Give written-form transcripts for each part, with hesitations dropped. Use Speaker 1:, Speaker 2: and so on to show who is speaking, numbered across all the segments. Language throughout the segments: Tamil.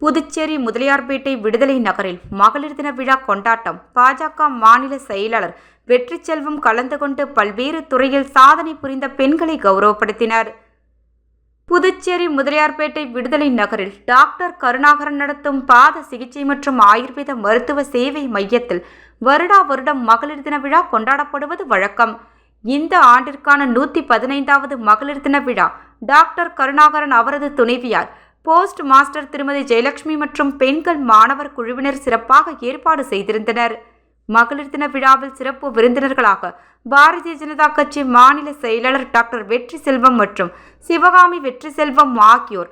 Speaker 1: புதுச்சேரி முதலியார்பேட்டை விடுதலை நகரில் மகளிர் தின விழா கொண்டாட்டம். பாஜக மாநில செயலாளர் வெற்றிச்செல்வம் கலந்து கொண்டு பல்வேறு துறையில் சாதனை புரிந்த பெண்களை கௌரவப்படுத்தினார். புதுச்சேரி முதலியார்பேட்டை விடுதலை நகரில் டாக்டர் கருணாகரன் நடத்தும் பாத சிகிச்சை மற்றும் ஆயுர்வேத மருத்துவ சேவை மையத்தில் வருடா வருடம் மகளிர் தின விழா கொண்டாடப்படுவது வழக்கம். இந்த ஆண்டிற்கான 115வது மகளிர் தின விழா டாக்டர் கருணாகரன், அவரது துணைவியார் போஸ்ட் மாஸ்டர் திருமதி ஜெயலட்சுமி மற்றும் பெண்கள் மாணவர் குழுவினர் சிறப்பாக ஏற்பாடு செய்திருந்தனர். மகளிர் தின விழாவில் சிறப்பு விருந்தினர்களாக பாரதிய ஜனதா கட்சி மாநில செயலாளர் டாக்டர் வெற்றிச்செல்வம் மற்றும் சிவகாமி வெற்றிச்செல்வம் ஆகியோர்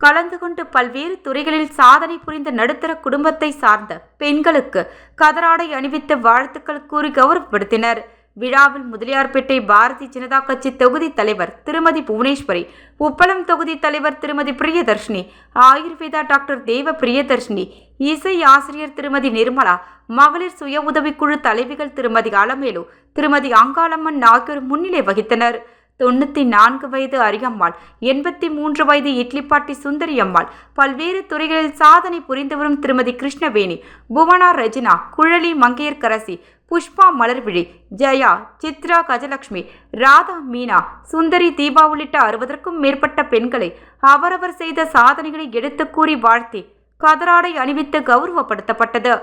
Speaker 1: கலந்து கொண்டு பல்வேறு துறைகளில் சாதனை புரிந்த நடுத்தர குடும்பத்தை சார்ந்த பெண்களுக்கு கதராடை அணிவித்து வாழ்த்துக்கள் கூறி கௌரவப்படுத்தினர். விழாவில் முதலியார்பேட்டை பாரதிய ஜனதா கட்சி தொகுதி தலைவர் திருமதி புவனேஸ்வரி, உப்பளம் தொகுதி தலைவர் திருமதி பிரியதர்ஷினி, ஆயுர்வேதா டாக்டர் தேவ பிரியதர்ஷினி, இசை ஆசிரியர் திருமதி நிர்மலா, மகளிர் சுய உதவிக்குழு தலைவிகள் திருமதி அலமேலு, திருமதி அங்காளம்மன் ஆகியோர் முன்னிலை வகித்தனர். 94 வயது அரியம்மாள், 83 வயது இட்லிப்பாட்டி சுந்தரி அம்மாள், பல்வேறு துறைகளில் சாதனை புரிந்து வரும் திருமதி கிருஷ்ணவேணி, புவனா ரஜினா, குழலி மங்கையர்கரசி, புஷ்பா மலர்விழி, ஜெயா, சித்ரா கஜலட்சுமி, ராதா மீனா, சுந்தரி தீபா உள்ளிட்ட 60க்கும் மேற்பட்ட பெண்களை அவரவர் செய்த சாதனைகளை எடுத்து கூறி வாழ்த்தி கதராடை அணிவித்து கௌரவப்படுத்தப்பட்டது.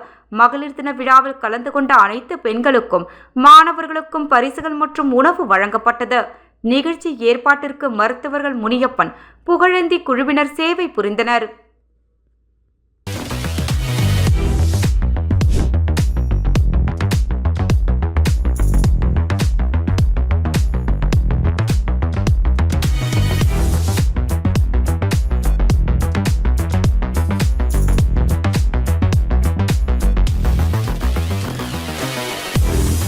Speaker 1: மகளிர் தின விழாவில் கலந்து கொண்ட அனைத்து பெண்களுக்கும் மாணவர்களுக்கும் பரிசுகள் மற்றும் உணவு வழங்கப்பட்டது. நிகழ்ச்சி ஏற்பாட்டிற்கு மருத்துவர்கள் முனியப்பன், புகழேந்தி குழுவினர் சேவை புரிந்தனர்.